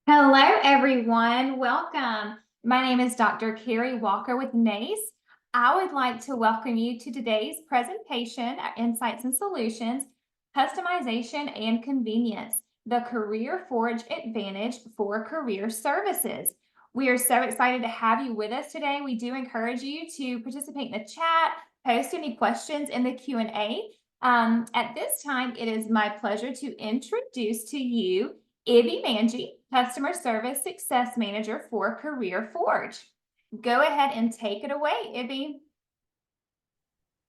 Hello, everyone. Welcome. My name is Dr. Carrie Walker with NACE. I would like to welcome you to today's presentation, Insights and Solutions, Customization and Convenience, the Career Forge Advantage for Career Services. We are so excited to have you with us today. We do encourage you to participate in the chat, post any questions in the Q&A. At this time, it is my pleasure to introduce to you Ibby Manji, Customer Service Success Manager for Career Forge. Go ahead and take it away, Ibby.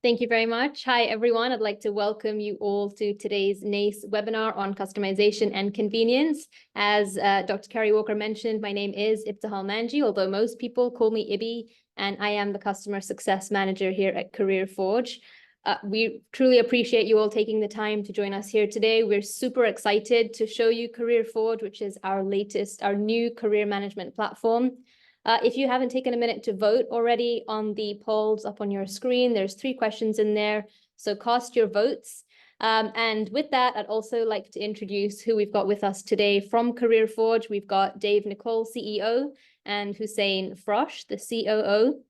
Thank you very much. Hi, everyone. I'd like to welcome you all to today's NACE webinar on customization and convenience. As Dr. Carrie Walker mentioned, my name is Ibtihal Manji, although most people call me Ibby, and I am the Customer Success Manager here at Career Forge. We truly appreciate you all taking the time to join us here today. We're super excited to show you Career Forge, which is our new career management platform. If you haven't taken a minute to vote already on the polls up on your screen, there's 3 questions in there, so cast your votes. And with that, I'd also like to introduce who we've got with us today from Career Forge. We've got Dave Nicol, CEO, and Hussein Frosh, the COO.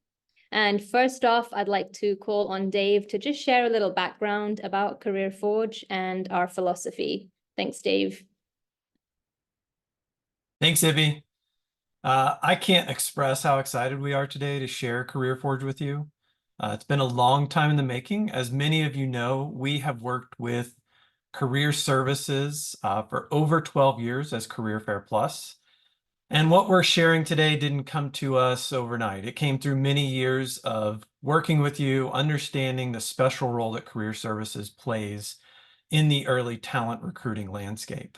And first off, I'd like to call on Dave to just share a little background about Career Forge and our philosophy. Thanks, Dave. Thanks, Ibby. I can't express how excited we are today to share Career Forge with you. It's been a long time in the making. As many of you know, we have worked with career services for over 12 years as Career Fair Plus. And what we're sharing today didn't come to us overnight. It came through many years of working with you, understanding the special role that career services plays in the early talent recruiting landscape.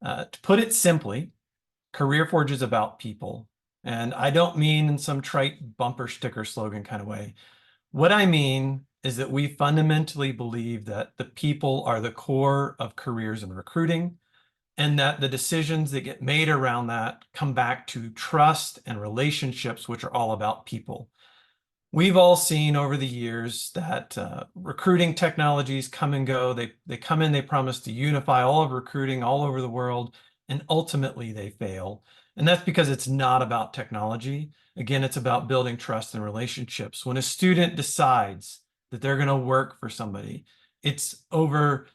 To put it simply, Career Forge is about people. And I don't mean in some trite bumper sticker slogan kind of way. What I mean is that we fundamentally believe that the people are the core of careers and recruiting, and that the decisions that get made around that come back to trust and relationships, which are all about people. We've all seen over the years that recruiting technologies come and go. They come in, they promise to unify all of recruiting all over the world, and ultimately they fail. And that's because it's not about technology. Again, it's about building trust and relationships. When a student decides that they're going to work for somebody, it's over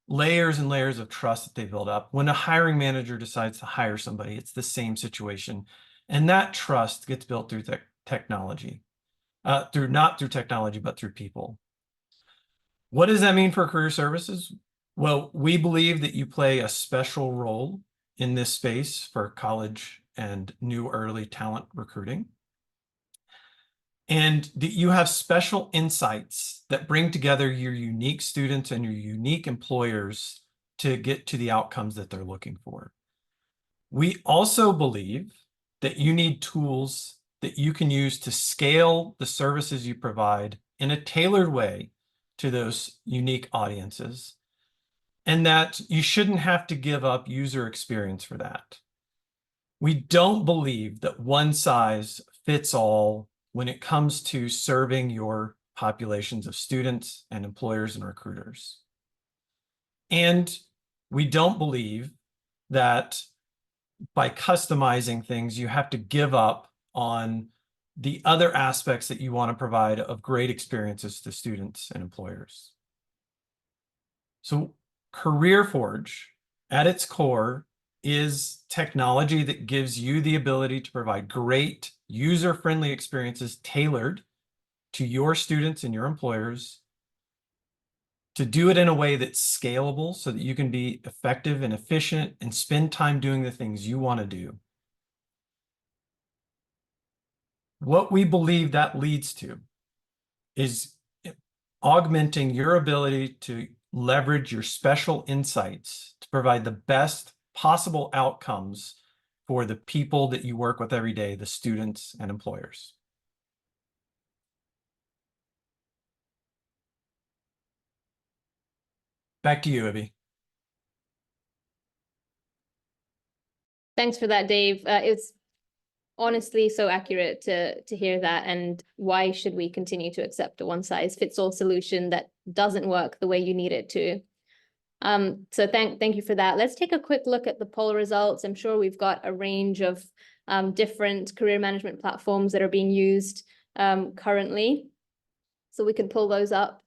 layers and layers of trust that they build up. When a hiring manager decides to hire somebody, it's the same situation. And that trust gets built through technology, not through technology, but through people. What does that mean for career services? Well, we believe that you play a special role in this space for college and new early talent recruiting, and that you have special insights that bring together your unique students and your unique employers to get to the outcomes that they're looking for. We also believe that you need tools that you can use to scale the services you provide in a tailored way to those unique audiences, and that you shouldn't have to give up user experience for that. We don't believe that one size fits all when it comes to serving your populations of students and employers and recruiters. And we don't believe that by customizing things, you have to give up on the other aspects that you want to provide of great experiences to students and employers. So Career Forge, at its core, is technology that gives you the ability to provide great user-friendly experiences tailored to your students and your employers, to do it in a way that's scalable so that you can be effective and efficient and spend time doing the things you want to do. What we believe that leads to is augmenting your ability to leverage your special insights to provide the best possible outcomes for the people that you work with every day, the students and employers. Back to you, Ibby. Thanks for that, Dave. It's honestly so accurate to hear that. And why should we continue to accept a one-size-fits-all solution that doesn't work the way you need it to? So thank you for that. Let's take a quick look at the poll results. I'm sure we've got a range of different career management platforms that are being used currently. So we can pull those up.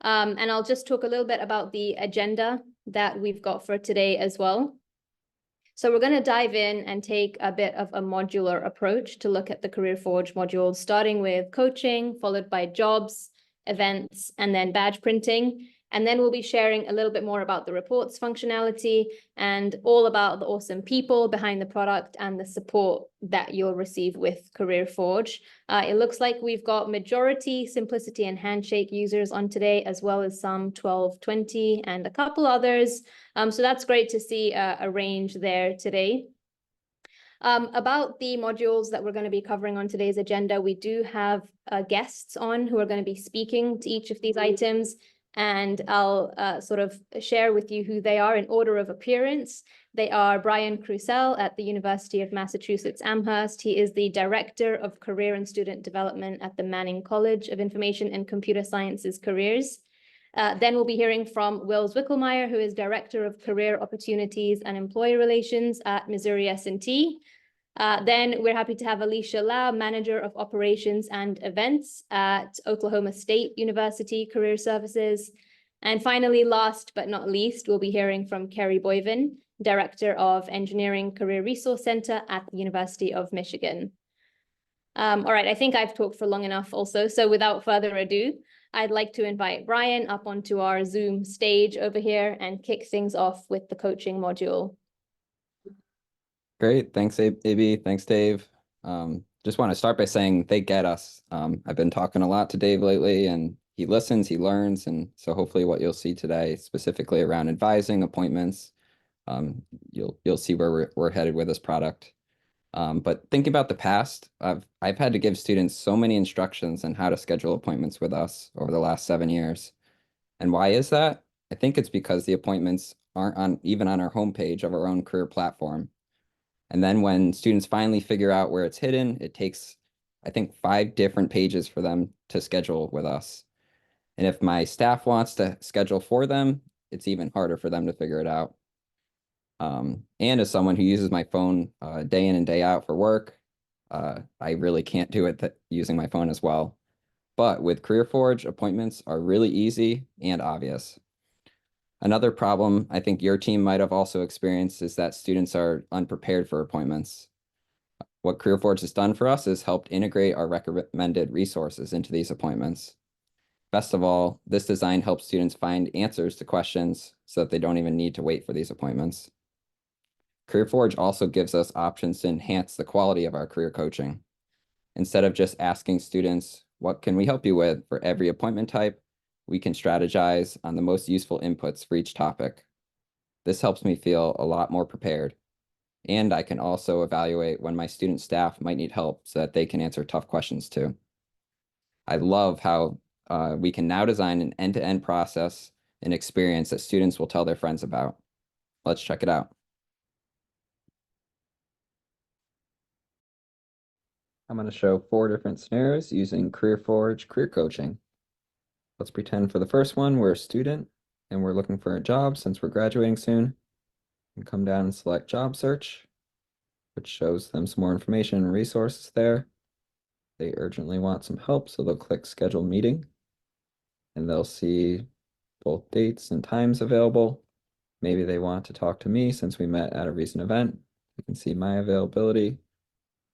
And I'll just talk a little bit about the agenda that we've got for today as well. So we're going to dive in and take a bit of a modular approach to look at the Career Forge modules, starting with coaching, followed by jobs, events, and then badge printing. And then we'll be sharing a little bit more about the reports functionality and all about the awesome people behind the product and the support that you'll receive with Career Forge. It looks like we've got majority Simplicity and Handshake users on today, as well as some 1220 and a couple others. So that's great to see a range there today. About the modules that we're going to be covering on today's agenda, we do have guests on who are going to be speaking to each of these items. And I'll sort of share with you who they are in order of appearance. They are Brian Crucell at the University of Massachusetts Amherst. He is the Director of Career and Student Development at the Manning College of Information and Computer Sciences Careers. Then we'll be hearing from Will Zwickelmeyer, who is Director of Career Opportunities and Employee Relations at Missouri S&T. Then we're happy to have Alicia Lau, Manager of Operations and Events at Oklahoma State University Career Services. And finally, last but not least, we'll be hearing from Kerry Boyven, Director of Engineering Career Resource Center at the University of Michigan. All right, I think I've talked for long enough also. So without further ado, I'd like to invite Brian up onto our Zoom stage over here and kick things off with the coaching module. Great. Thanks, AB. Thanks, Dave. Just want to start by saying they get us. I've been talking a lot to Dave lately, and he listens, he learns. And so hopefully what you'll see today, specifically around advising appointments, you'll see where we're headed with this product. But thinking about the past, I've had to give students so many instructions on how to schedule appointments with us over the last 7 years. And why is that? I think it's because the appointments aren't even on our homepage of our own career platform. And then when students finally figure out where it's hidden, it takes, I think, 5 different pages for them to schedule with us. And if my staff wants to schedule for them, it's even harder for them to figure it out. And as someone who uses my phone day in and day out for work, I really can't do it using my phone as well. But with CareerForge, appointments are really easy and obvious. Another problem I think your team might have also experienced is that students are unprepared for appointments. What CareerForge has done for us is helped integrate our recommended resources into these appointments. Best of all, this design helps students find answers to questions so that they don't even need to wait for these appointments. CareerForge also gives us options to enhance the quality of our career coaching. Instead of just asking students, what can we help you with for every appointment type, we can strategize on the most useful inputs for each topic. This helps me feel a lot more prepared. And I can also evaluate when my student staff might need help so that they can answer tough questions too. I love how we can now design an end-to-end process and experience that students will tell their friends about. Let's check it out. I'm going to show 4 different scenarios using CareerForge career coaching. Let's pretend for the first one, we're a student and we're looking for a job since we're graduating soon. And come down and select job search, which shows them some more information and resources there. They urgently want some help, so they'll click schedule meeting and they'll see both dates and times available. Maybe they want to talk to me since we met at a recent event. You can see my availability,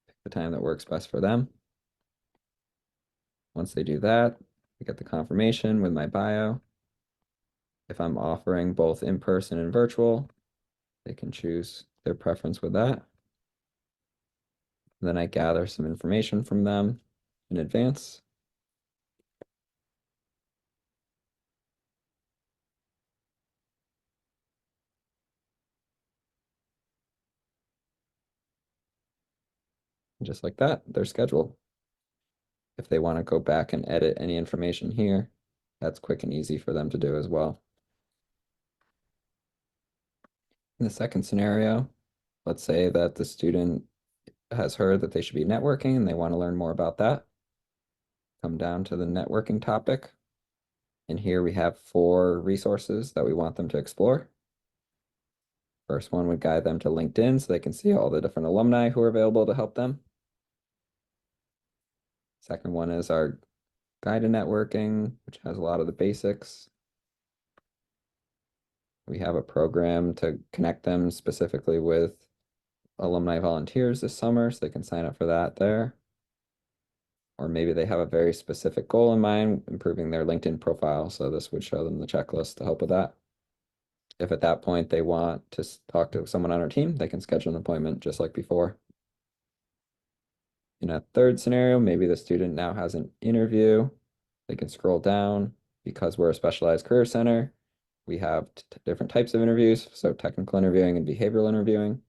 pick the time that works best for them. Once they do that, I get the confirmation with my bio. If I'm offering both in-person and virtual, they can choose their preference with that. Then I gather some information from them in advance. And just like that, they're scheduled. If they want to go back and edit any information here, that's quick and easy for them to do as well. In the second scenario, let's say that the student has heard that they should be networking and they want to learn more about that. Come down to the networking topic. And here we have 4 resources that we want them to explore. First one would guide them to LinkedIn so they can see all the different alumni who are available to help them. Second one is our guide to networking, which has a lot of the basics. We have a program to connect them specifically with alumni volunteers this summer, so they can sign up for that there. Or maybe they have a very specific goal in mind, improving their LinkedIn profile, so this would show them the checklist to help with that. If at that point they want to talk to someone on our team, they can schedule an appointment just like before. In a third scenario, maybe the student now has an interview. They can scroll down. Because we're a specialized career center, we have different types of interviews, so technical interviewing and behavioral interviewing.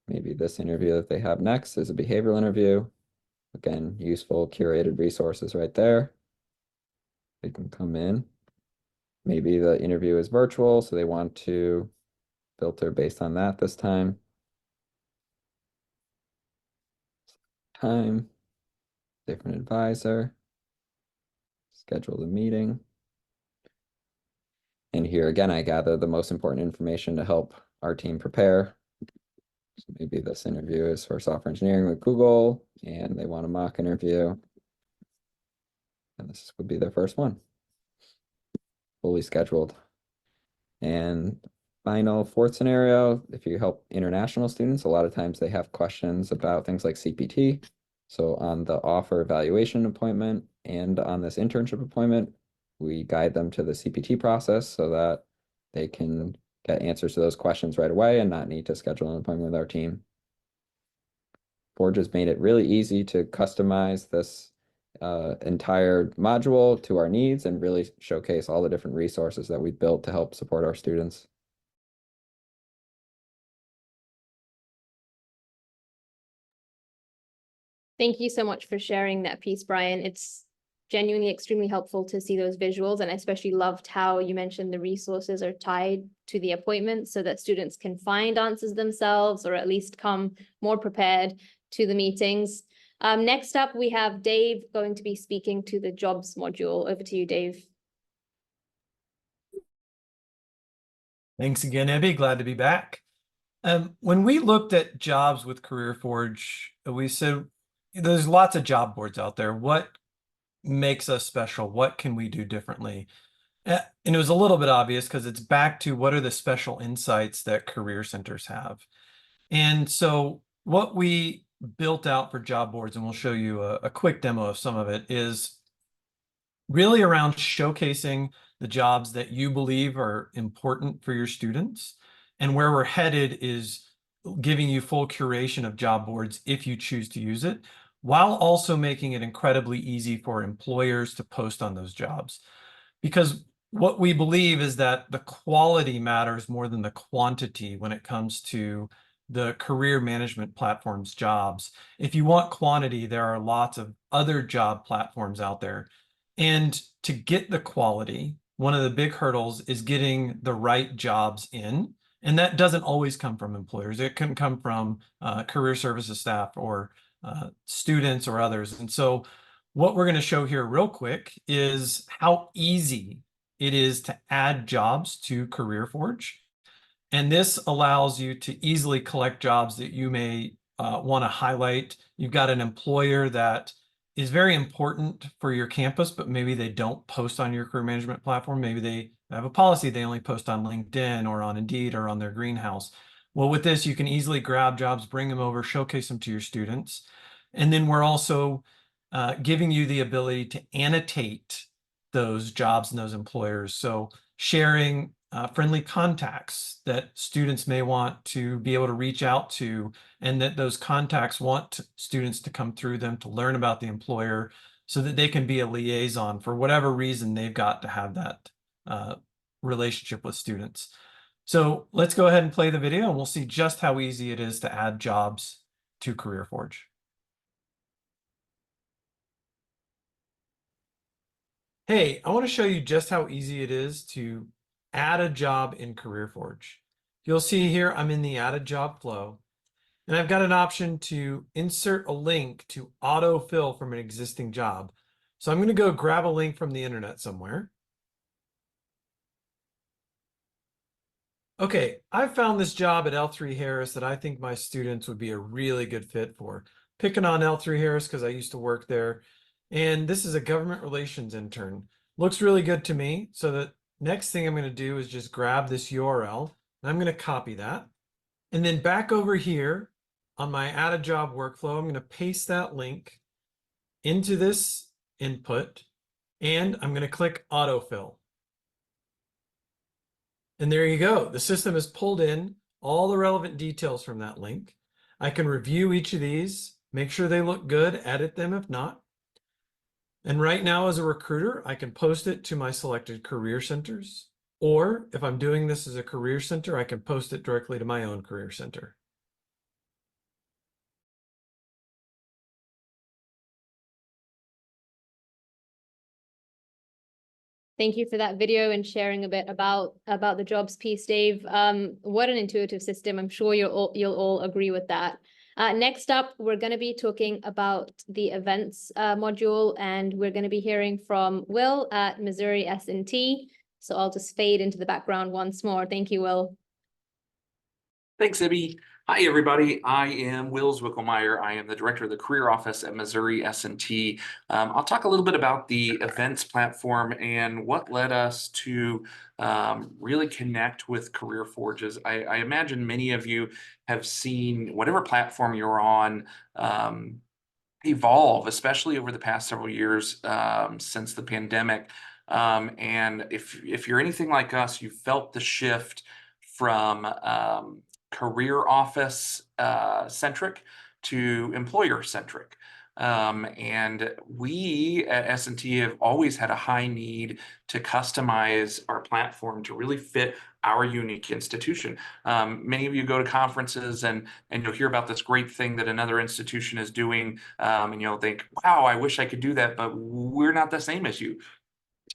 Maybe this interview that they have next is a behavioral interview. Again, useful curated resources right there. They can come in. Maybe the interview is virtual, so they want to filter based on that this time. Time, different advisor, schedule the meeting. And here again, I gather the most important information to help our team prepare. So maybe this interview is for software engineering with Google, and they want a mock interview. And this would be their first one, fully scheduled. And final fourth scenario, if you help international students, a lot of times they have questions about things like CPT. So on the offer evaluation appointment and on this internship appointment, we guide them to the CPT process so that they can get answers to those questions right away and not need to schedule an appointment with our team. Forge has made it really easy to customize this entire module to our needs and really showcase all the different resources that we've built to help support our students. Thank you so much for sharing that piece, Brian. It's genuinely extremely helpful to see those visuals, and I especially loved how you mentioned the resources are tied to the appointment so that students can find answers themselves or at least come more prepared to the meetings. Next up, we have Dave going to be speaking to the jobs module. Over to you, Dave. Thanks again, Abby. Glad to be back. When we looked at jobs with Career Forge, we said there's lots of job boards out there. What makes us special? What can we do differently? And it was a little bit obvious because it's back to what are the special insights that career centers have. And so what we built out for job boards, and we'll show you a quick demo of some of it, is really around showcasing the jobs that you believe are important for your students. And where we're headed is giving you full curation of job boards if you choose to use it, while also making it incredibly easy for employers to post on those jobs. Because what we believe is that the quality matters more than the quantity when it comes to the career management platforms jobs. If you want quantity, there are lots of other job platforms out there. And to get the quality, one of the big hurdles is getting the right jobs in. And that doesn't always come from employers. It can come from career services staff or students or others. And so what we're going to show here real quick is how easy it is to add jobs to Career Forge. And this allows you to easily collect jobs that you may want to highlight. You've got an employer that is very important for your campus, but maybe they don't post on your career management platform. Maybe they have a policy they only post on LinkedIn or on Indeed or on their greenhouse. Well, with this, you can easily grab jobs, bring them over, showcase them to your students. And then we're also giving you the ability to annotate those jobs and those employers. So sharing friendly contacts that students may want to be able to reach out to, and that those contacts want students to come through them to learn about the employer so that they can be a liaison for whatever reason they've got to have that relationship with students. So let's go ahead and play the video and we'll see just how easy it is to add jobs to Career Forge. Hey, I want to show you just how easy it is to add a job in Career Forge. You'll see here I'm in the added job flow, and I've got an option to insert a link to autofill from an existing job. So I'm going to go grab a link from the internet somewhere. Okay, I found this job at L3 Harris that I think my students would be a really good fit for. Picking on L3 Harris because I used to work there. And this is a government relations intern. Looks really good to me. So the next thing I'm going to do is just grab this URL. And I'm going to copy that. And then back over here on my add a job workflow, I'm going to paste that link into this input. And I'm going to click autofill. And there you go. The system has pulled in all the relevant details from that link. I can review each of these, make sure they look good, edit them if not. And right now as a recruiter, I can post it to my selected career centers. Or if I'm doing this as a career center, I can post it directly to my own career center. Thank you for that video and sharing a bit about the jobs piece, Dave. What an intuitive system. I'm sure you'll all agree with that. Next up, we're going to be talking about the events module, and we're going to be hearing from Will at Missouri S&T. So I'll just fade into the background once more. Thank you, Will. Thanks, Ibby. Hi, everybody. I am Will Zwickelmeyer. I am the director of the career office at Missouri S&T. I'll talk a little bit about the events platform and what led us to really connect with Career Forges. I imagine many of you have seen whatever platform you're on evolve, especially over the past several years since the pandemic. And if you're anything like us, you felt the shift from career office centric to employer centric. And we at S&T have always had a high need to customize our platform to really fit our unique institution. Many of you go to conferences and you'll hear about this great thing that another institution is doing, and you'll think, wow, I wish I could do that, but we're not the same as you.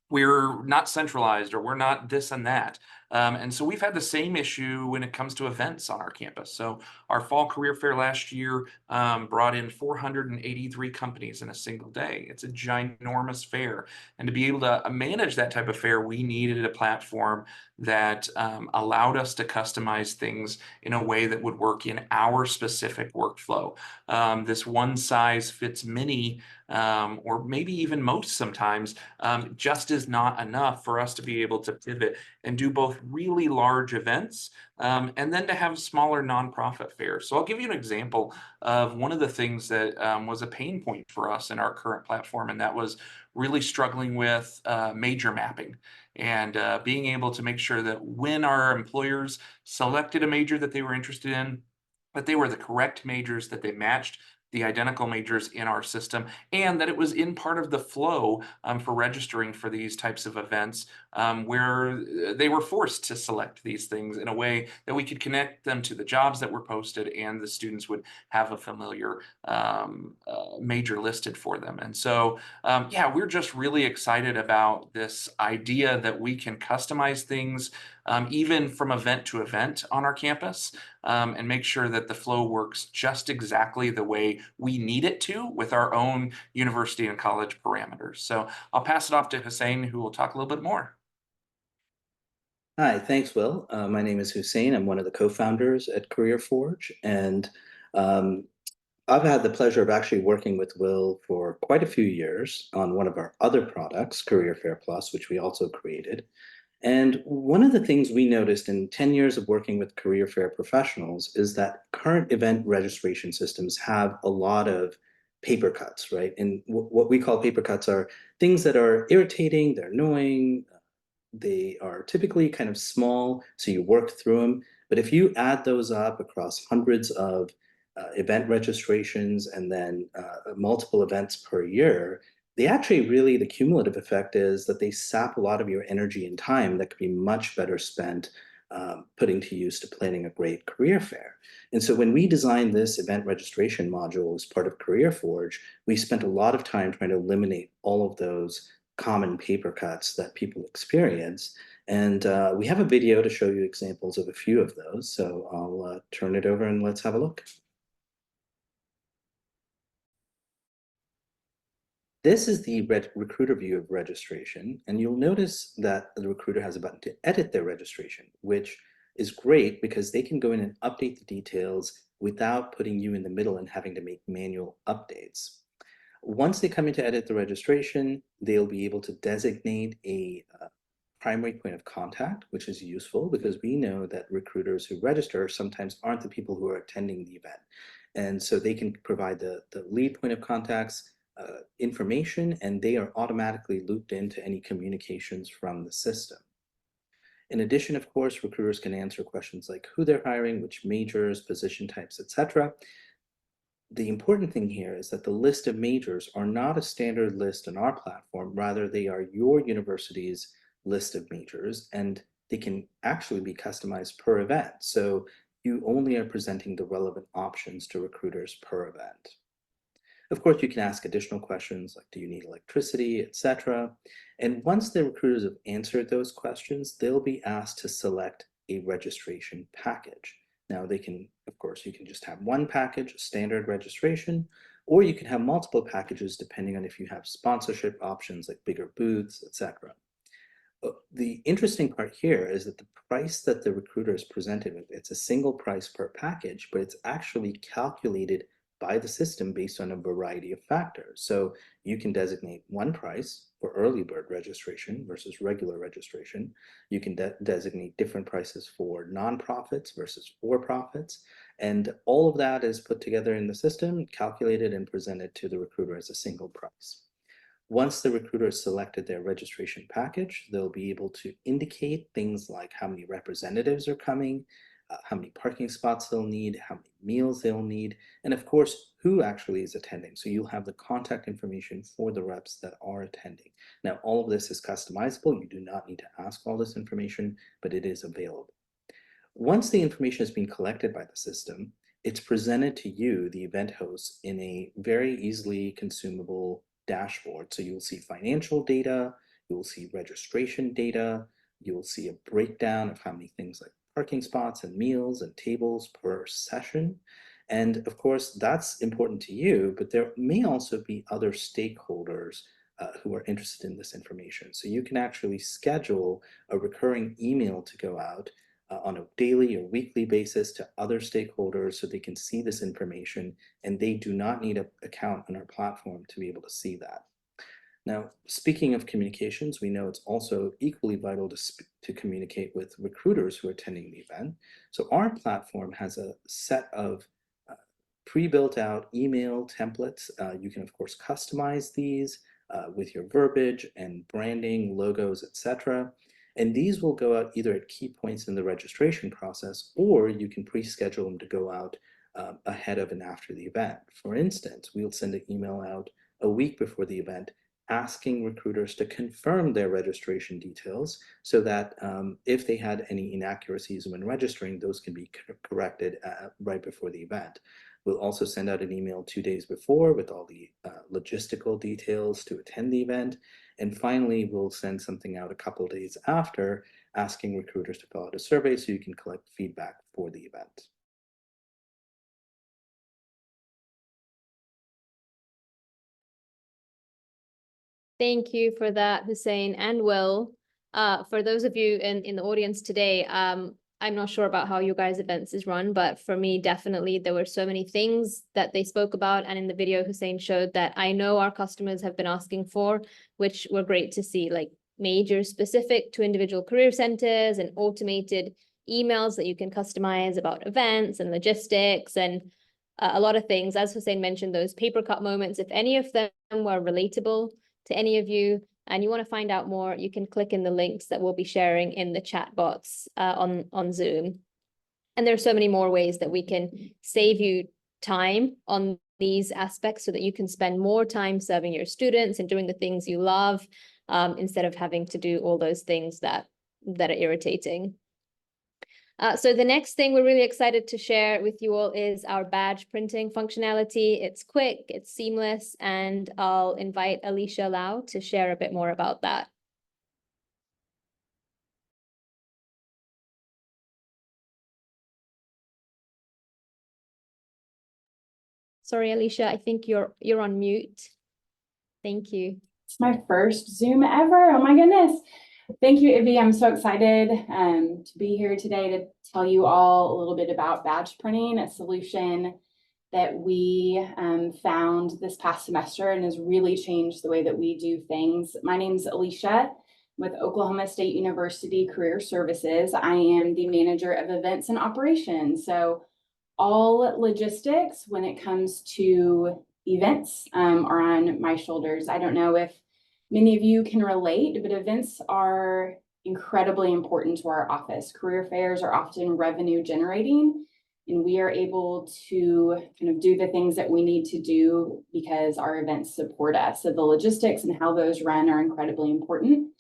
We're not centralized, or we're not this and that. And so we've had the same issue when it comes to events on our campus. So our fall career fair last year brought in 483 companies in a single day. It's a ginormous fair. And to be able to manage that type of fair, we needed a platform that allowed us to customize things in a way that would work in our specific workflow. This one size fits many, or maybe even most sometimes, just is not enough for us to be able to pivot and do both really large events and then to have smaller nonprofit fairs. So I'll give you an example of one of the things that was a pain point for us in our current platform, and that was really struggling with major mapping and being able to make sure that when our employers selected a major that they were interested in, that they were the correct majors, that they matched the identical majors in our system, and that it was in part of the flow for registering for these types of events, where they were forced to select these things in a way that we could connect them to the jobs that were posted, and the students would have a familiar major listed for them. And so, yeah, we're just really excited about this idea that we can customize things even from event to event on our campus, and make sure that the flow works just exactly the way we need it to with our own university and college parameters. So I'll pass it off to Hussein, who will talk a little bit more. Hi, thanks, Will. My name is Hussein. I'm one of the co-founders at Career Forge, and I've had the pleasure of actually working with Will for quite a few years on one of our other products, Career Fair Plus, which we also created. And one of the things we noticed in 10 years of working with career fair professionals is that current event registration systems have a lot of paper cuts, right? And what we call paper cuts are things that are irritating, they're annoying, they are typically kind of small, so you work through them. But if you add those up across hundreds of event registrations and then multiple events per year, they actually really, the cumulative effect is that they sap a lot of your energy and time that could be much better spent putting to use to planning a great career fair. And so when we designed this event registration module as part of Career Forge, we spent a lot of time trying to eliminate all of those common paper cuts that people experience. And we have a video to show you examples of a few of those. So I'll turn it over and let's have a look. This is the recruiter view of registration, and you'll notice that the recruiter has a button to edit their registration, which is great because they can go in and update the details without putting you in the middle and having to make manual updates. Once they come in to edit the registration, they'll be able to designate a primary point of contact, which is useful because we know that recruiters who register sometimes aren't the people who are attending the event. And so they can provide the lead point of contact's information, and they are automatically looped into any communications from the system. In addition, of course, recruiters can answer questions like who they're hiring, which majors, position types, etc. The important thing here is that the list of majors are not a standard list on our platform. Rather, they are your university's list of majors, and they can actually be customized per event. So you only are presenting the relevant options to recruiters per event. Of course, you can ask additional questions like, do you need electricity, etc. And once the recruiters have answered those questions, they'll be asked to select a registration package. Now they can, of course, you can just have one package, standard registration, or you can have multiple packages depending on if you have sponsorship options like bigger booths, etc. The interesting part here is that the price that the recruiter is presented with, it's a single price per package, but it's actually calculated by the system based on a variety of factors. So you can designate one price for early bird registration versus regular registration. You can designate different prices for nonprofits versus for-profits. And all of that is put together in the system, calculated and presented to the recruiter as a single price. Once the recruiter has selected their registration package, they'll be able to indicate things like how many representatives are coming, how many parking spots they'll need, how many meals they'll need, and of course, who actually is attending. So you'll have the contact information for the reps that are attending. Now, all of this is customizable. You do not need to ask all this information, but it is available. Once the information has been collected by the system, it's presented to you, the event host, in a very easily consumable dashboard. So you'll see financial data, you'll see registration data, you'll see a breakdown of how many things like parking spots and meals and tables per session. And of course, that's important to you, but there may also be other stakeholders who are interested in this information. So you can actually schedule a recurring email to go out on a daily or weekly basis to other stakeholders so they can see this information, and they do not need an account on our platform to be able to see that. Now, speaking of communications, we know it's also equally vital to communicate with recruiters who are attending the event. So our platform has a set of pre-built out email templates. You can, of course, customize these with your verbiage and branding, logos, etc. And these will go out either at key points in the registration process, or you can pre-schedule them to go out ahead of and after the event. For instance, we'll send an email out a week before the event asking recruiters to confirm their registration details so that if they had any inaccuracies when registering, those can be corrected right before the event. We'll also send out an email 2 days before with all the logistical details to attend the event. And finally, we'll send something out a couple of days after asking recruiters to fill out a survey so you can collect feedback for the event. Thank you for that, Hussein and Will. For those of you in the audience today, I'm not sure about how you guys' events is run, but for me, definitely there were so many things that they spoke about. And in the video, Hussein showed that I know our customers have been asking for, which were great to see, like major specific to individual career centers and automated emails that you can customize about events and logistics and a lot of things. As Hussein mentioned, those paper cut moments, if any of them were relatable to any of you, and you want to find out more, you can click in the links that we'll be sharing in the chat box on Zoom. And there's so many more ways that we can save you time on these aspects so that you can spend more time serving your students and doing the things you love instead of having to do all those things that are irritating. So the next thing we're really excited to share with you all is our badge printing functionality. It's quick, it's seamless, and I'll invite Alicia Lau to share a bit more about that. Sorry, Alicia, I think you're on mute. Thank you. It's my first Zoom ever. Oh my goodness. Thank you, Ivy. I'm so excited to be here today to tell you all a little bit about badge printing, a solution that we found this past semester and has really changed the way that we do things. My name's Alicia with Oklahoma State University Career Services. I am the manager of events and operations. So all logistics when it comes to events are on my shoulders. I don't know if many of you can relate, but events are incredibly important to our office. Career fairs are often revenue generating, and we are able to kind of do the things that we need to do because our events support us. So the logistics and how those run are incredibly important.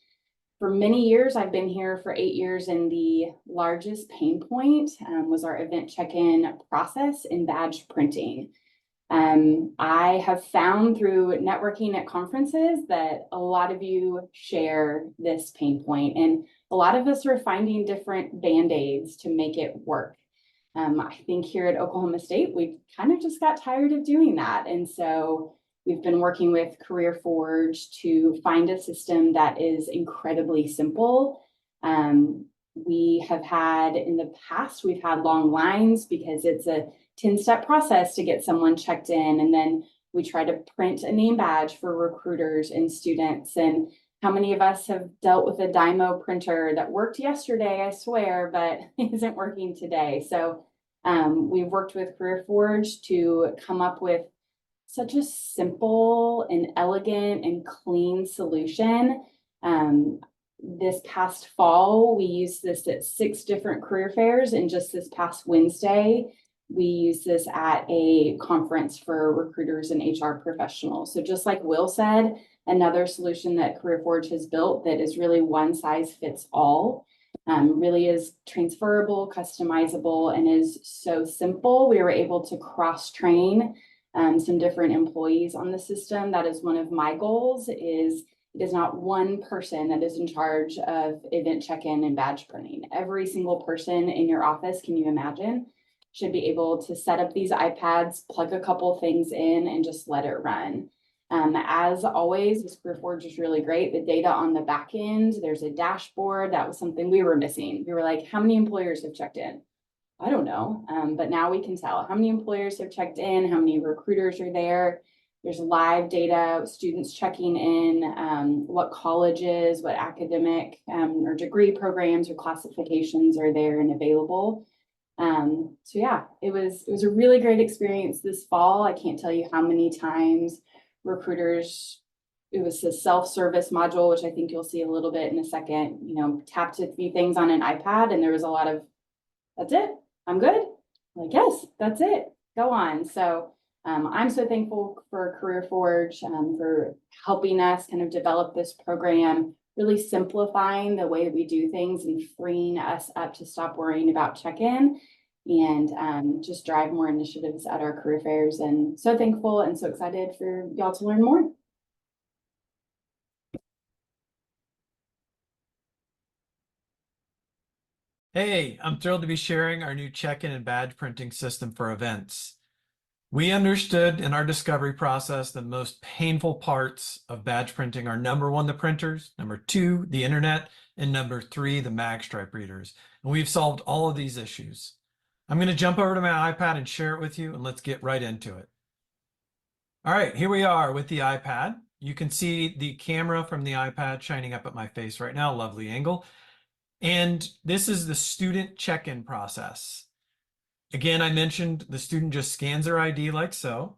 For many years, I've been here for 8 years, and the largest pain point was our event check-in process and badge printing. I have found through networking at conferences that a lot of you share this pain point, and a lot of us are finding different band-aids to make it work. I think here at Oklahoma State, we kind of just got tired of doing that. And so we've been working with Career Forge to find a system that is incredibly simple. We have had in the past, we've had long lines because it's a 10-step process to get someone checked in. And then we try to print a name badge for recruiters and students. And how many of us have dealt with a Dymo printer that worked yesterday, I swear, but isn't working today? So we've worked with Career Forge to come up with such a simple and elegant and clean solution. This past fall, we used this at 6 different career fairs, and just this past Wednesday, we used this at a conference for recruiters and HR professionals. So just like Will said, another solution that Career Forge has built that is really one size fits all, really is transferable, customizable, and is so simple. We were able to cross-train some different employees on the system. That is one of my goals, is it is not one person that is in charge of event check-in and badge printing. Every single person in your office, can you imagine, should be able to set up these iPads, plug a couple things in, and just let it run. As always, this Career Forge is really great. The data on the back end, there's a dashboard. That was something we were missing. We were like, how many employers have checked in? I don't know, but now we can tell how many employers have checked in, how many recruiters are there. There's live data, students checking in, what colleges, what academic or degree programs or classifications are there and available. So yeah, it was a really great experience this fall. I can't tell you how many times recruiters, it was a self-service module, which I think you'll see a little bit in a second, tapped a few things on an iPad, and there was a lot of, that's it, I'm good. I'm like, yes, that's it, go on. So I'm so thankful for Career Forge for helping us kind of develop this program, really simplifying the way that we do things and freeing us up to stop worrying about check-in and just drive more initiatives at our career fairs. And so thankful and so excited for y'all to learn more. Hey, I'm thrilled to be sharing our new check-in and badge printing system for events. We understood in our discovery process the most painful parts of badge printing are number 1, the printers, number 2, the internet, and number 3, the magstripe readers. And we've solved all of these issues. I'm going to jump over to my iPad and share it with you, and let's get right into it. All right, here we are with the iPad. You can see the camera from the iPad shining up at my face right now, lovely angle. And this is the student check-in process. Again, I mentioned the student just scans their ID like so.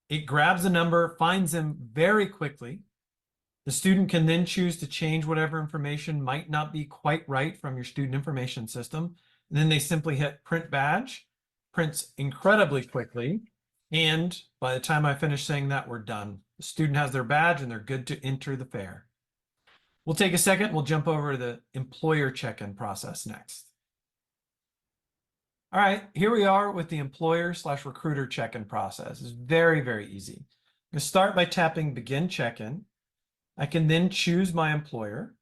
It grabs a number, finds them very quickly. The student can then choose to change whatever information might not be quite right from your student information system. And then they simply hit print badge, prints incredibly quickly. And by the time I finish saying that, we're done. The student has their badge and they're good to enter the fair. We'll take a second. We'll jump over to the employer check-in process next. All right, here we are with the employer/recruiter check-in process. It's very, very easy. I'm going to start by tapping Begin Check-in. I can then choose my employer.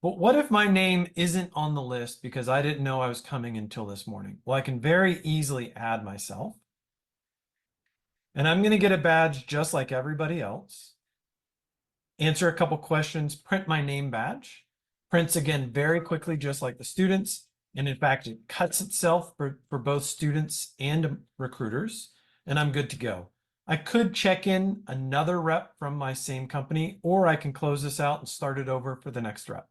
But what if my name isn't on the list because I didn't know I was coming until this morning? Well, I can very easily add myself. And I'm going to get a badge just like everybody else. answer a couple questions, print my name badge. Prints again very quickly, just like the students. And in fact, it cuts itself for both students and recruiters, and I'm good to go. I could check in another rep from my same company, or I can close this out and start it over for the next rep.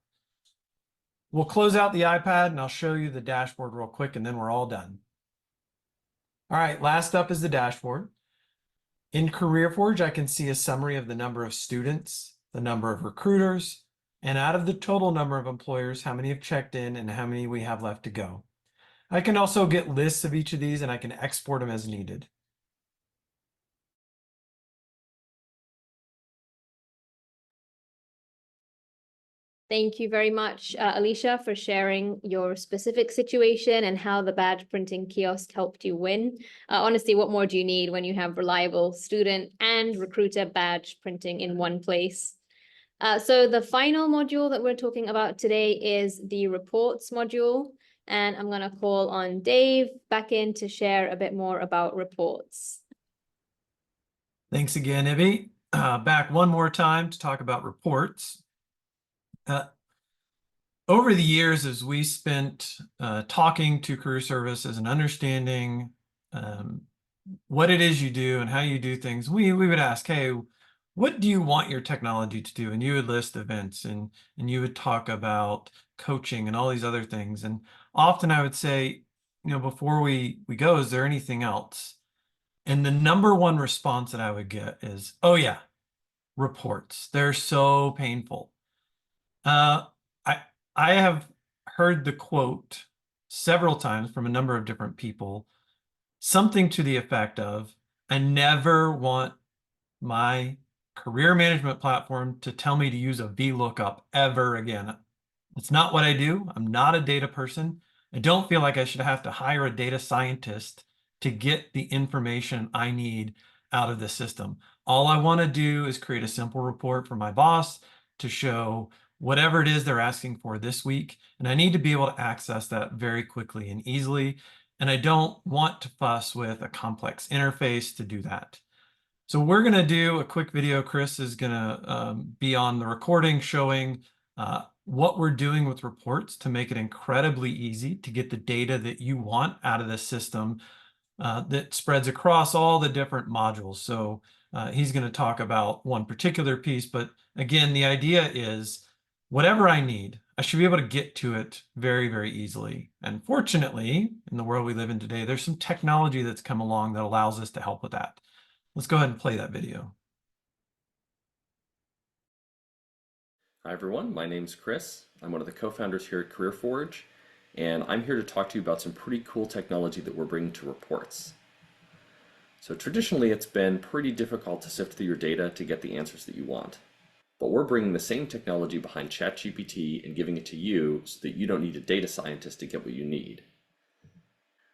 We'll close out the iPad and I'll show you the dashboard real quick, and then we're all done. All right, last up is the dashboard. In CareerForge, I can see a summary of the number of students, the number of recruiters, and out of the total number of employers, how many have checked in and how many we have left to go. I can also get lists of each of these and I can export them as needed. Thank you very much, Alicia, for sharing your specific situation and how the badge printing kiosk helped you win. Honestly, what more do you need when you have reliable student and recruiter badge printing in one place? So the final module that we're talking about today is the reports module. And I'm going to call on Dave back in to share a bit more about reports. Thanks again, Ivy. Back one more time to talk about reports. Over the years, as we spent talking to career services and understanding what it is you do and how you do things, we would ask, hey, what do you want your technology to do? And you would list events and you would talk about coaching and all these other things. And often I would say, before we go, is there anything else? And the number one response that I would get is, oh yeah, reports. They're so painful. I have heard the quote several times from a number of different people, something to the effect of, I never want my career management platform to tell me to use a VLOOKUP ever again. It's not what I do. I'm not a data person. I don't feel like I should have to hire a data scientist to get the information I need out of the system. All I want to do is create a simple report for my boss to show whatever it is they're asking for this week. And I need to be able to access that very quickly and easily. And I don't want to fuss with a complex interface to do that. So we're going to do a quick video. Chris is going to be on the recording showing what we're doing with reports to make it incredibly easy to get the data that you want out of the system that spreads across all the different modules. So he's going to talk about one particular piece. But again, the idea is whatever I need, I should be able to get to it very, very easily. And fortunately, in the world we live in today, there's some technology that's come along that allows us to help with that. Let's go ahead and play that video. Hi everyone, my name's Chris. I'm one of the co-founders here at CareerForge, and I'm here to talk to you about some pretty cool technology that we're bringing to reports. So traditionally, it's been pretty difficult to sift through your data to get the answers that you want. But we're bringing the same technology behind ChatGPT and giving it to you so that you don't need a data scientist to get what you need.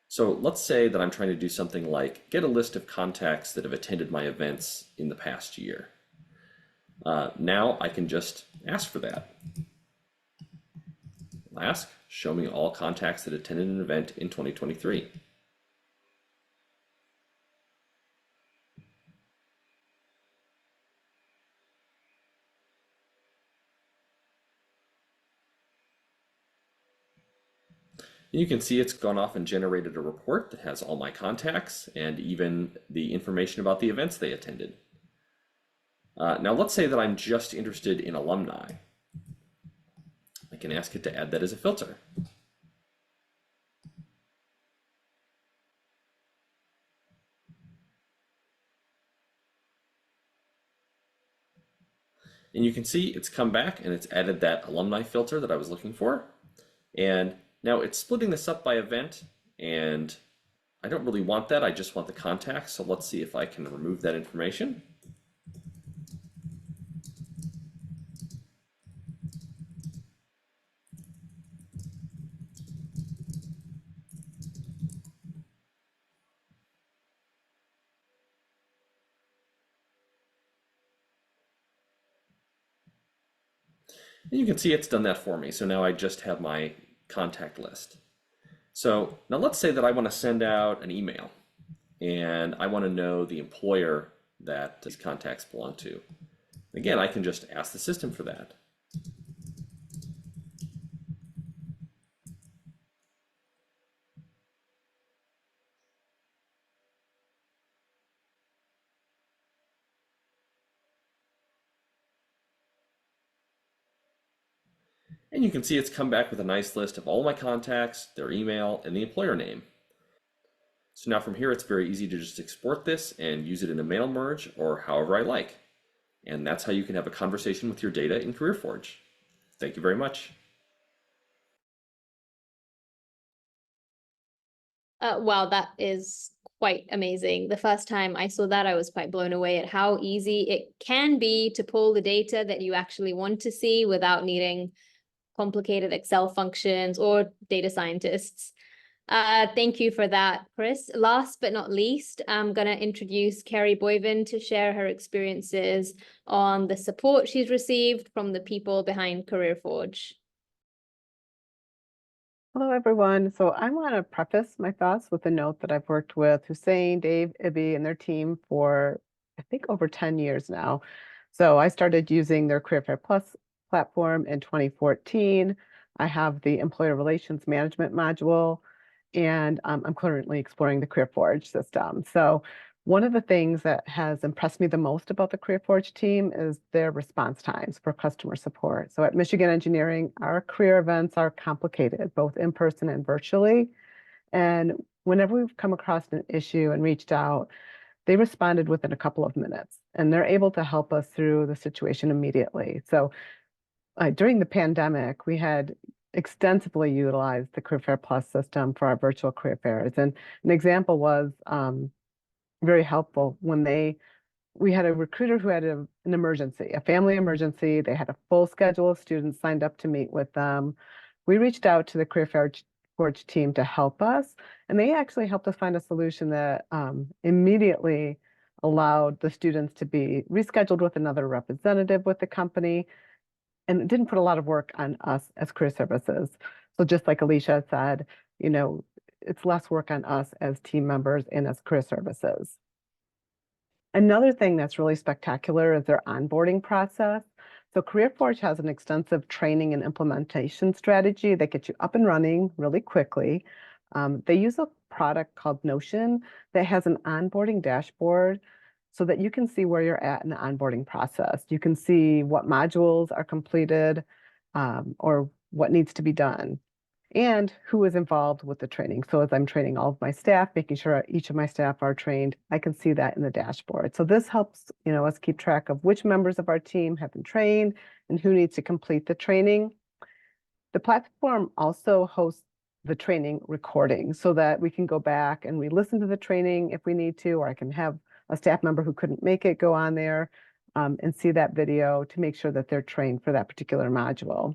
So let's say that I'm trying to do something like get a list of contacts that have attended my events in the past year. Now I can just ask for that. I'll ask, show me all contacts that attended an event in 2023. You can see it's gone off and generated a report that has all my contacts and even the information about the events they attended. Now let's say that I'm just interested in alumni. I can ask it to add that as a filter. And you can see it's come back and it's added that alumni filter that I was looking for. And now it's splitting this up by event, and I don't really want that. I just want the contacts. So let's see if I can remove that information. And you can see it's done that for me. So now I just have my contact list. So now let's say that I want to send out an email and I want to know the employer that these contacts belong to. Again, I can just ask the system for that. And you can see it's come back with a nice list of all my contacts, their email, and the employer name. So now from here, it's very easy to just export this and use it in a mail merge or however I like. And that's how you can have a conversation with your data in CareerForge. Thank you very much. Wow, that is quite amazing. The first time I saw that, I was quite blown away at how easy it can be to pull the data that you actually want to see without needing complicated Excel functions or data scientists. Thank you for that, Chris. Last but not least, I'm going to introduce Carrie Boyven to share her experiences on the support she's received from the people behind CareerForge. Hello, everyone. So I want to preface my thoughts with a note that I've worked with Hussein, Dave, Ibby, and their team for, I think, over 10 years now. So I started using their Career Fair Plus platform in 2014. I have the Employer Relations Management module, and I'm currently exploring the CareerForge system. So one of the things that has impressed me the most about the CareerForge team is their response times for customer support. So at Michigan Engineering, our career events are complicated, both in person and virtually. And whenever we've come across an issue and reached out, they responded within a couple of minutes, and they're able to help us through the situation immediately. So during the pandemic, we had extensively utilized the Career Fair Plus system for our virtual career fairs. And an example was very helpful when we had a recruiter who had an emergency, a family emergency. They had a full schedule of students signed up to meet with them. We reached out to the CareerForge team to help us, and they actually helped us find a solution that immediately allowed the students to be rescheduled with another representative with the company, and it didn't put a lot of work on us as career services. So just like Alicia said, it's less work on us as team members and as career services. Another thing that's really spectacular is their onboarding process. So CareerForge has an extensive training and implementation strategy that gets you up and running really quickly. They use a product called Notion that has an onboarding dashboard so that you can see where you're at in the onboarding process. You can see what modules are completed or what needs to be done, and who is involved with the training. So as I'm training all of my staff, making sure each of my staff are trained, I can see that in the dashboard. So this helps, us keep track of which members of our team have been trained and who needs to complete the training. The platform also hosts the training recording so that we can go back and re-listen to the training if we need to, or I can have a staff member who couldn't make it go on there and see that video to make sure that they're trained for that particular module.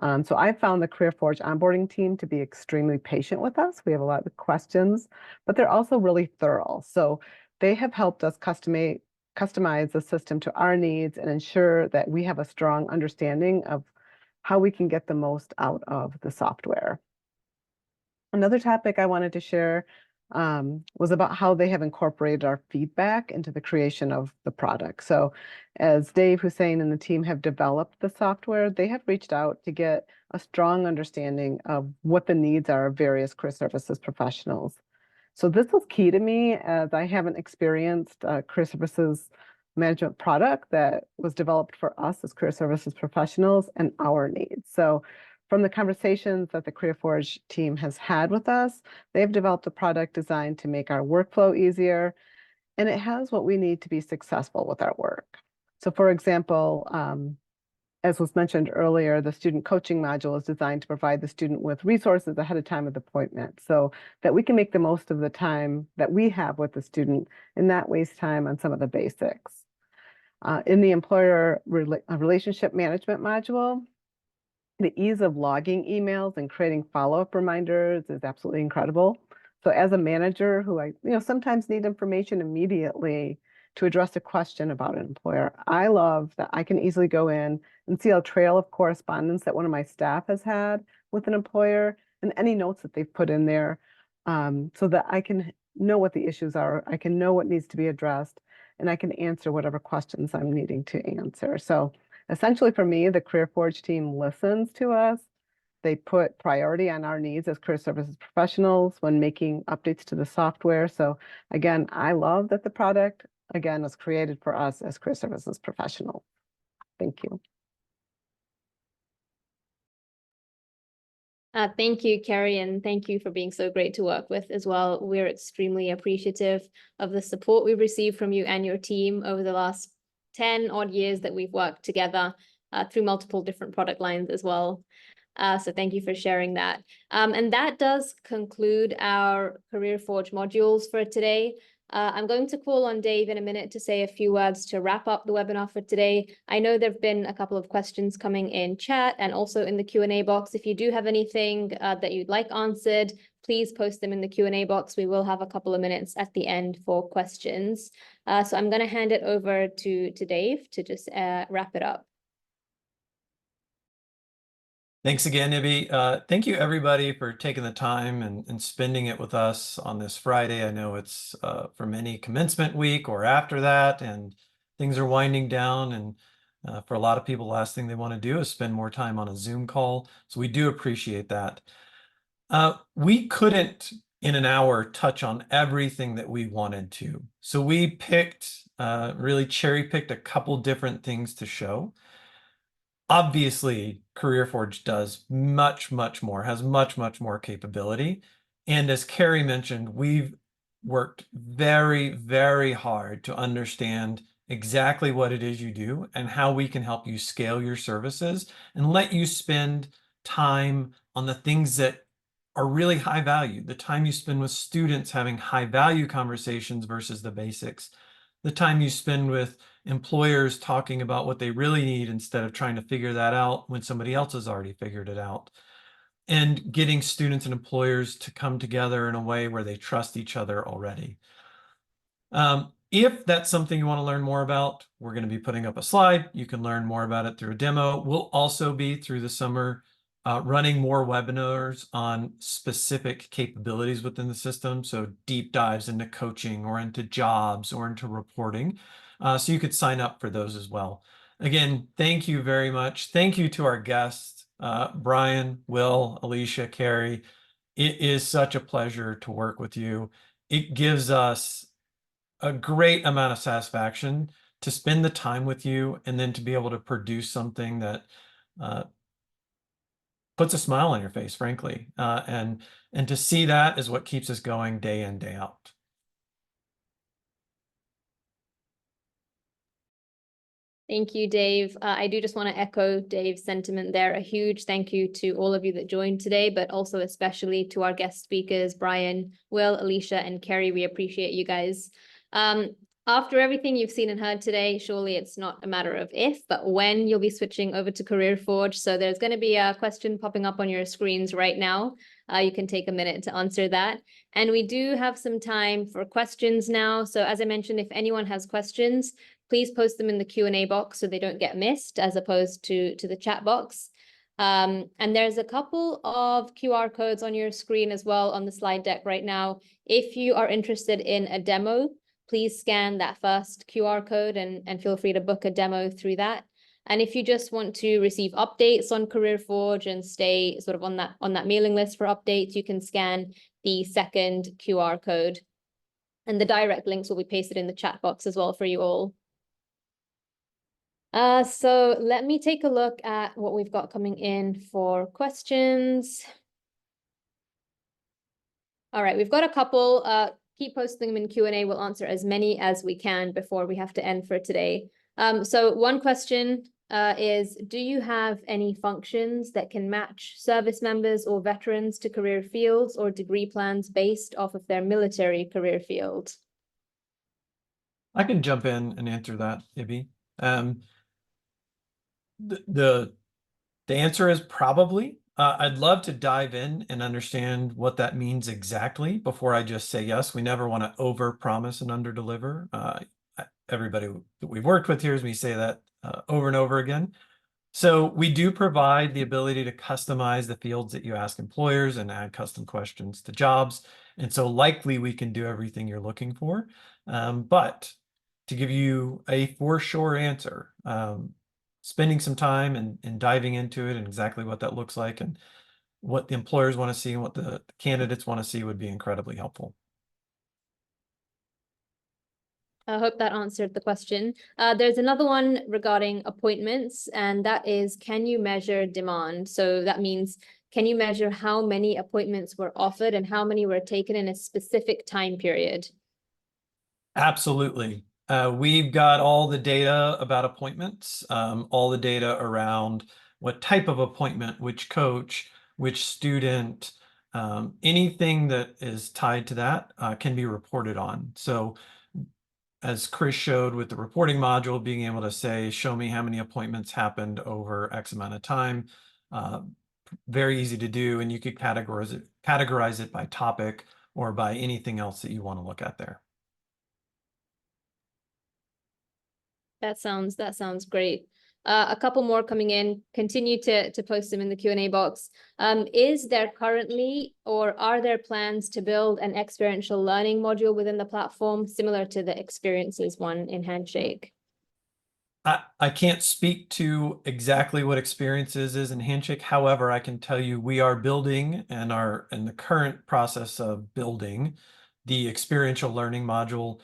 So I found the CareerForge onboarding team to be extremely patient with us. We have a lot of questions, but they're also really thorough. So they have helped us customize the system to our needs and ensure that we have a strong understanding of how we can get the most out of the software. Another topic I wanted to share was about how they have incorporated our feedback into the creation of the product. So as Dave, Hussein, and the team have developed the software, they have reached out to get a strong understanding of what the needs are of various career services professionals. So this was key to me as I haven't experienced a career services management product that was developed for us as career services professionals and our needs. So from the conversations that the CareerForge team has had with us, they've developed a product designed to make our workflow easier, and it has what we need to be successful with our work. So for example, as was mentioned earlier, the student coaching module is designed to provide the student with resources ahead of time of the appointment so that we can make the most of the time that we have with the student and not waste time on some of the basics. In the employer relationship management module, the ease of logging emails and creating follow-up reminders is absolutely incredible. So as a manager who I sometimes need information immediately to address a question about an employer, I love that I can easily go in and see a trail of correspondence that one of my staff has had with an employer and any notes that they've put in there so that I can know what the issues are. I can know what needs to be addressed. and I can answer whatever questions I'm needing to answer. So essentially for me, the Career Forge team listens to us. They put priority on our needs as career services professionals when making updates to the software. So again, I love that the product, again, was created for us as career services professionals. Thank you. Thank you, Carrie, and thank you for being so great to work with as well. We're extremely appreciative of the support we've received from you and your team over the last 10 odd years that we've worked together through multiple different product lines as well. So thank you for sharing that. And that does conclude our Career Forge modules for today. I'm going to call on Dave in a minute to say a few words to wrap up the webinar for today. I know there have been a couple of questions coming in chat and also in the Q&A box. If you do have anything that you'd like answered, please post them in the Q&A box. We will have a couple of minutes at the end for questions. So I'm going to hand it over to Dave to just wrap it up. Thanks again, Ibby. Thank you, everybody, for taking the time and spending it with us on this Friday. I know it's for many commencement week or after that, and things are winding down. And for a lot of people, the last thing they want to do is spend more time on a Zoom call. So we do appreciate that. We couldn't, in an hour, touch on everything that we wanted to. So we picked, really cherry-picked a couple different things to show. Obviously, Career Forge does much, much more, has much, much more capability. And as Carrie mentioned, we've worked very, very hard to understand exactly what it is you do and how we can help you scale your services and let you spend time on the things that are really high value. The time you spend with students having high value conversations versus the basics. The time you spend with employers talking about what they really need instead of trying to figure that out when somebody else has already figured it out. And getting students and employers to come together in a way where they trust each other already. If that's something you want to learn more about, we're going to be putting up a slide. You can learn more about it through a demo. We'll also be through the summer running more webinars on specific capabilities within the system. So deep dives into coaching or into jobs or into reporting. So you could sign up for those as well. Again, thank you very much. Thank you to our guests, Brian, Will, Alicia, Carrie. It is such a pleasure to work with you. It gives us a great amount of satisfaction to spend the time with you and then to be able to produce something that puts a smile on your face, frankly. And to see that is what keeps us going day in, day out. Thank you, Dave. I do just want to echo Dave's sentiment there. A huge thank you to all of you that joined today, but also especially to our guest speakers, Brian, Will, Alicia, and Carrie. We appreciate you guys. After everything you've seen and heard today, surely it's not a matter of if, but when you'll be switching over to Career Forge. So there's going to be a question popping up on your screens right now. You can take a minute to answer that. And we do have some time for questions now. So as I mentioned, if anyone has questions, please post them in the Q&A box so they don't get missed as opposed to the chat box. And there's a couple of QR codes on your screen as well on the slide deck right now. If you are interested in a demo, please scan that first QR code and feel free to book a demo through that. And if you just want to receive updates on Career Forge and stay sort of on that mailing list for updates, you can scan the second QR code. And the direct links will be pasted in the chat box as well for you all. So let me take a look at what we've got coming in for questions. All right, we've got a couple. Keep posting them in Q&A. We'll answer as many as we can before we have to end for today. So one question is, do you have any functions that can match service members or veterans to career fields or degree plans based off of their military career field? I can jump in and answer that, Ibby. The answer is probably. I'd love to dive in and understand what that means exactly before I just say yes. We never want to over-promise and under-deliver. Everybody that we've worked with hears me say that over and over again. So we do provide the ability to customize the fields that you ask employers and add custom questions to jobs. And so likely we can do everything you're looking for. But to give you a for sure answer. Spending some time and diving into it and exactly what that looks like and what the employers want to see and what the candidates want to see would be incredibly helpful. I hope that answered the question. There's another one regarding appointments, and that is, can you measure demand? So that means, can you measure how many appointments were offered and how many were taken in a specific time period? Absolutely. We've got all the data about appointments, all the data around what type of appointment, which coach, which student, anything that is tied to that can be reported on. So as Chris showed with the reporting module, being able to say, show me how many appointments happened over X amount of time, very easy to do, and you could categorize it by topic or by anything else that you want to look at there. That sounds great. A couple more coming in. Continue to post them in the Q&A box. Is there currently, or are there plans to build an experiential learning module within the platform similar to the experiences one in Handshake? I can't speak to exactly what experiences is in Handshake. However, I can tell you we are building and are in the current process of building the experiential learning module.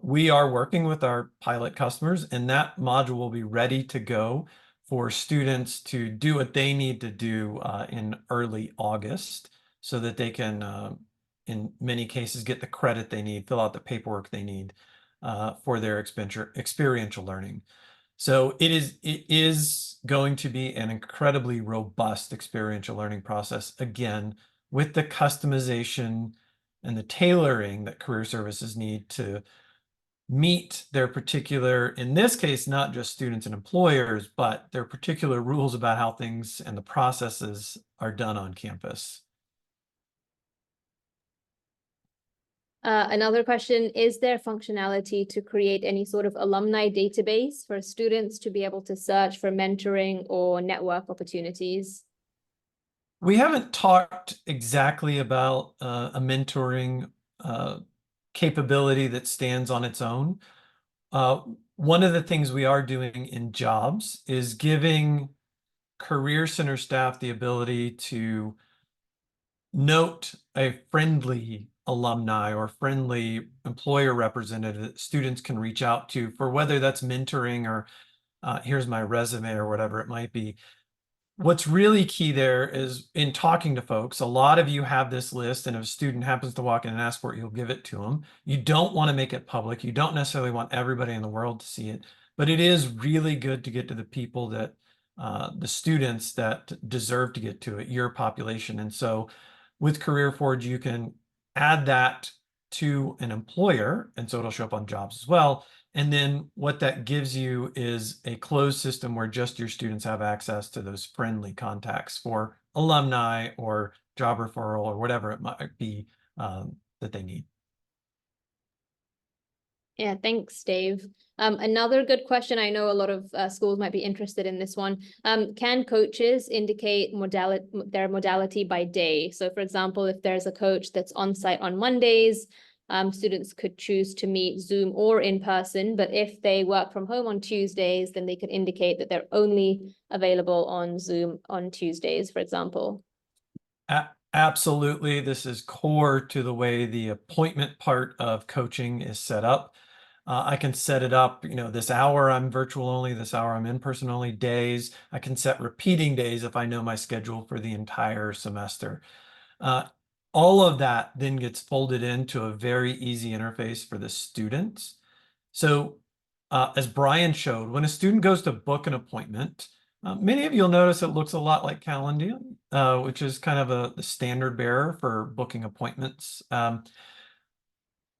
We are working with our pilot customers, and that module will be ready to go for students to do what they need to do in early August so that they can, in many cases, get the credit they need, fill out the paperwork they need for their experiential learning. So it is going to be an incredibly robust experiential learning process, again, with the customization and the tailoring that career services need to meet their particular, in this case, not just students and employers, but their particular rules about how things and the processes are done on campus. Another question, is there functionality to create any sort of alumni database for students to be able to search for mentoring or network opportunities? We haven't talked exactly about a mentoring capability that stands on its own. One of the things we are doing in jobs is giving Career Center staff the ability to note a friendly alumni or friendly employer representative that students can reach out to for whether that's mentoring or here's my resume or whatever it might be. What's really key there is in talking to folks, a lot of you have this list, and if a student happens to walk in and ask for it, you'll give it to them. You don't want to make it public. You don't necessarily want everybody in the world to see it, but it is really good to get to the people that, the students that deserve to get to it, your population. And so with Career Forge, you can add that to an employer, and so it'll show up on jobs as well. And then what that gives you is a closed system where just your students have access to those friendly contacts for alumni or job referral or whatever it might be that they need. Yeah, thanks, Dave. Another good question. I know a lot of schools might be interested in this one. Can coaches indicate their modality by day? So for example, if there's a coach that's on site on Mondays, students could choose to meet Zoom or in person, but if they work from home on Tuesdays, then they could indicate that they're only available on Zoom on Tuesdays, for example. Absolutely. This is core to the way the appointment part of coaching is set up. I can set it up, this hour I'm virtual only, this hour I'm in person only, days. I can set repeating days if I know my schedule for the entire semester. All of that then gets folded into a very easy interface for the students. So as Brian showed, when a student goes to book an appointment, many of you'll notice it looks a lot like Calendly, which is kind of the standard bearer for booking appointments.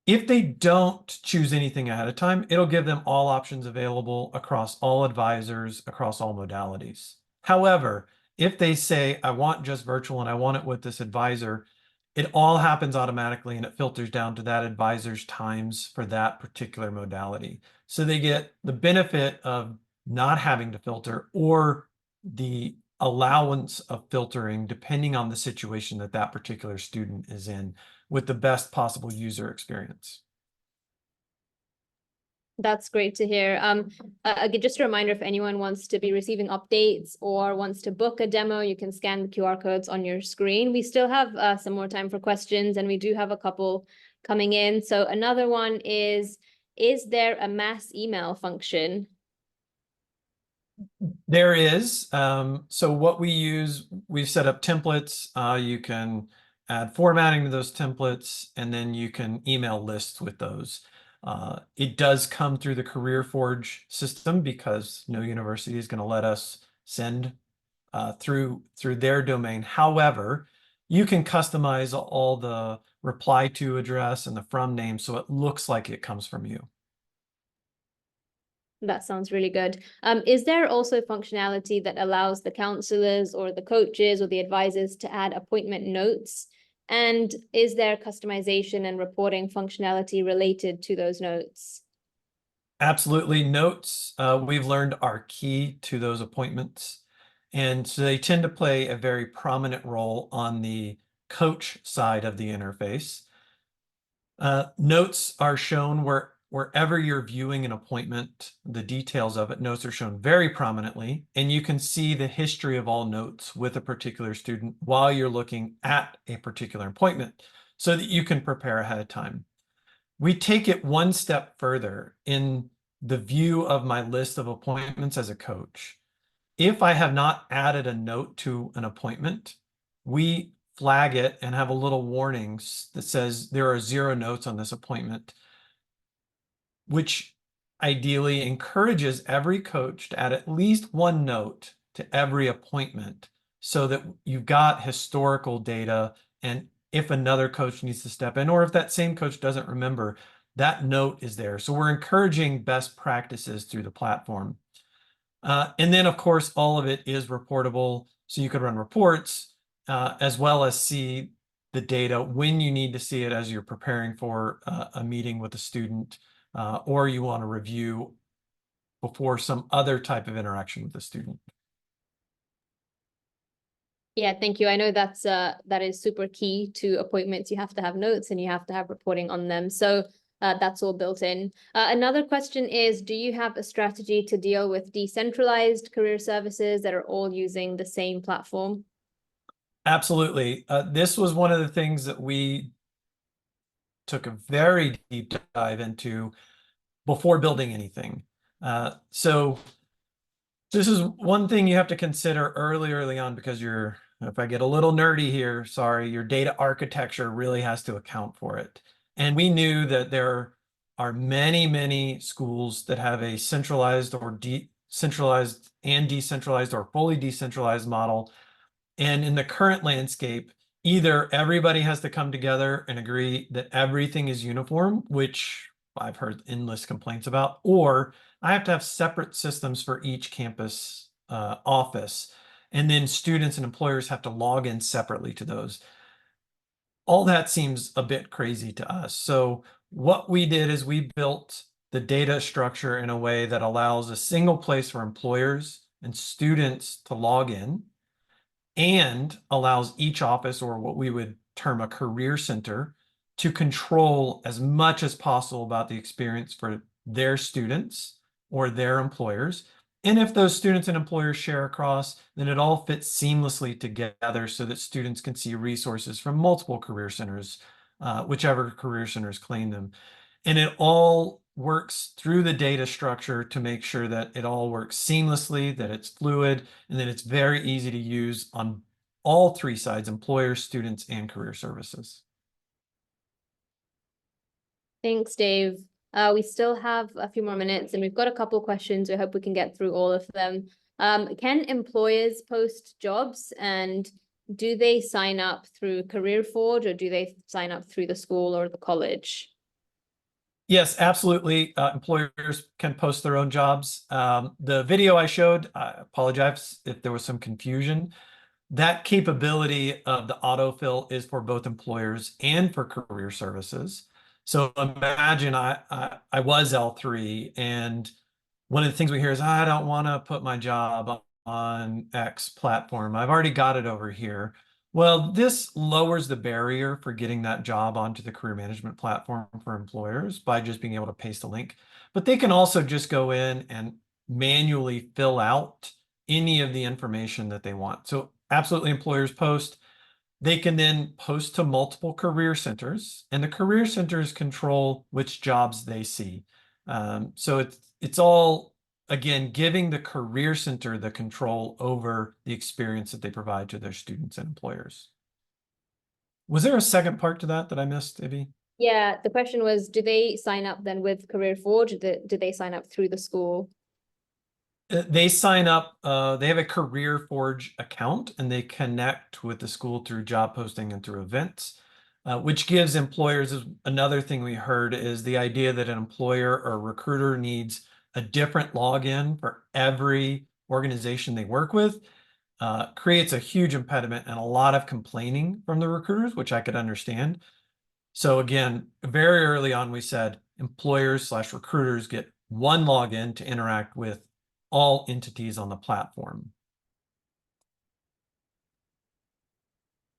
If they don't choose anything ahead of time, it'll give them all options available across all advisors, across all modalities. However, if they say, I want just virtual and I want it with this advisor, it all happens automatically and it filters down to that advisor's times for that particular modality. So they get the benefit of not having to filter or the allowance of filtering depending on the situation that that particular student is in with the best possible user experience. That's great to hear. Again, just a reminder, if anyone wants to be receiving updates or wants to book a demo, you can scan the QR codes on your screen. We still have some more time for questions, and we do have a couple coming in. So another one is there a mass email function? There is. So what we use, we've set up templates. You can add formatting to those templates, and then you can email lists with those. It does come through the Career Forge system because no university is going to let us send through their domain. However, you can customize all the reply to address and the from name so it looks like it comes from you. That sounds really good. Is there also functionality that allows the counselors or the coaches or the advisors to add appointment notes? And is there customization and reporting functionality related to those notes? Absolutely. Notes, we've learned, are key to those appointments. And so they tend to play a very prominent role on the coach side of the interface. Notes are shown wherever you're viewing an appointment, the details of it, notes are shown very prominently, and you can see the history of all notes with a particular student while you're looking at a particular appointment so that you can prepare ahead of time. We take it one step further in the view of my list of appointments as a coach. If I have not added a note to an appointment, we flag it and have a little warning that says there are 0 notes on this appointment, which ideally encourages every coach to add at least 1 note to every appointment so that you've got historical data, and if another coach needs to step in, or if that same coach doesn't remember, that note is there. So we're encouraging best practices through the platform. And then, of course, all of it is reportable, so you could run reports as well as see the data when you need to see it as you're preparing for a meeting with a student, or you want to review before some other type of interaction with the student. Yeah, thank you. I know that is super key to appointments. You have to have notes and you have to have reporting on them. So that's all built in. Another question is, do you have a strategy to deal with decentralized career services that are all using the same platform? Absolutely. This was one of the things that we took a very deep dive into before building anything. So this is one thing you have to consider early on, because if I get a little nerdy here, sorry, your data architecture really has to account for it. And we knew that there are many schools that have a centralized or decentralized and decentralized or fully decentralized model. And in the current landscape, either everybody has to come together and agree that everything is uniform, which I've heard endless complaints about, or I have to have separate systems for each campus office. And then students and employers have to log in separately to those. All that seems a bit crazy to us. So what we did is we built the data structure in a way that allows a single place for employers and students to log in, and allows each office, or what we would term a career center, to control as much as possible about the experience for their students or their employers. And if those students and employers share across, then it all fits seamlessly together so that students can see resources from multiple career centers, whichever career centers claim them. And it all works through the data structure to make sure that it all works seamlessly, that it's fluid, and that it's very easy to use on all 3 sides: employers, students, and career services. Thanks, Dave. We still have a few more minutes and we've got a couple questions. I hope we can get through all of them. Can employers post jobs, and do they sign up through Career Forge, or do they sign up through the school or the college? Yes, absolutely. Employers can post their own jobs. The video I showed, I apologize if there was some confusion. That capability of the autofill is for both employers and for career services. So imagine I was L3, and one of the things we hear is, I don't want to put my job on X platform. I've already got it over here. Well, this lowers the barrier for getting that job onto the career management platform for employers by just being able to paste a link. But they can also just go in and manually fill out any of the information that they want. So absolutely, employers post. They can then post to multiple career centers, and the career centers control which jobs they see. So it's all, again, giving the career center the control over the experience that they provide to their students and employers. Was there a second part to that I missed, Ibby? Yeah, the question was, do they sign up then with Career Forge? Do they sign up through the school? They sign up, they have a Career Forge account, and they connect with the school through job posting and through events, which gives employers, another thing we heard is the idea that an employer or recruiter needs a different login for every organization they work with, creates a huge impediment and a lot of complaining from the recruiters, which I could understand. So again, very early on, we said employers/recruiters get one login to interact with all entities on the platform.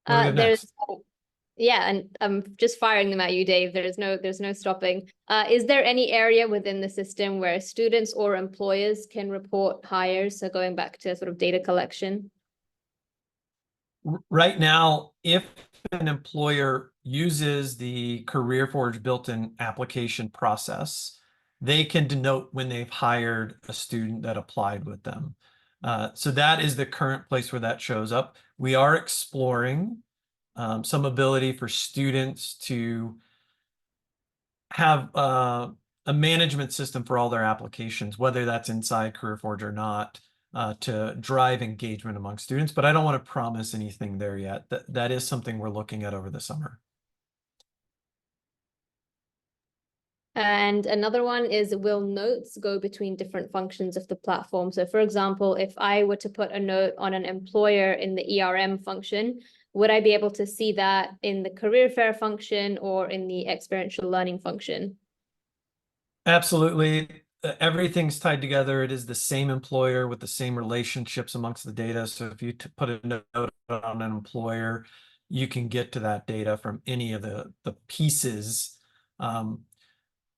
What do we have next? Yeah, and I'm just firing them at you, Dave. There's no stopping. Is there any area within the system where students or employers can report hires? So going back to sort of data collection. Right now, if an employer uses the Career Forge built-in application process, they can denote when they've hired a student that applied with them. So that is the current place where that shows up. We are exploring some ability for students to have a management system for all their applications, whether that's inside CareerForge or not, to drive engagement among students. But I don't want to promise anything there yet. That is something we're looking at over the summer. And another one is, will notes go between different functions of the platform? So for example, if I were to put a note on an employer in the ERM function, would I be able to see that in the career fair function or in the experiential learning function? Absolutely. Everything's tied together. It is the same employer with the same relationships amongst the data. So if you put a note on an employer, you can get to that data from any of the pieces.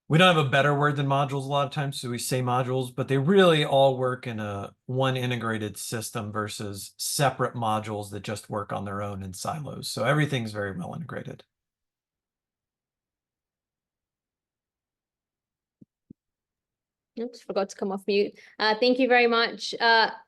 We don't have a better word than modules a lot of times, so we say modules, but they really all work in a one integrated system versus separate modules that just work on their own in silos. So everything's very well integrated. Oops, forgot to come off mute. Thank you very much.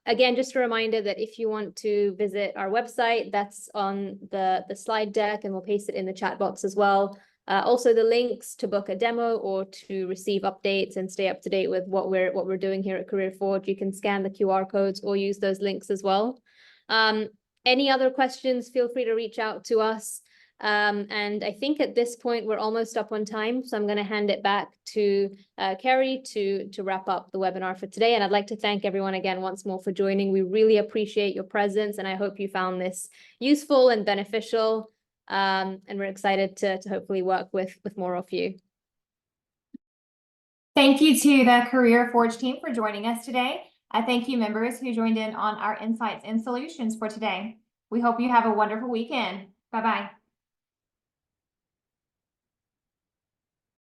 Again, just a reminder that if you want to visit our website, that's on the slide deck, and we'll paste it in the chat box as well. Also, the links to book a demo or to receive updates and stay up to date with what we're doing here at Career Forge. You can scan the QR codes or use those links as well. Any other questions, feel free to reach out to us. And I think at this point, we're almost up on time. So I'm going to hand it back to Carrie to wrap up the webinar for today. And I'd like to thank everyone again once more for joining. We really appreciate your presence, and I hope you found this useful and beneficial. And we're excited to hopefully work with more of you. Thank you to the Career Forge team for joining us today. I thank you members who joined in on our insights and solutions for today. We hope you have a wonderful weekend. Bye-bye.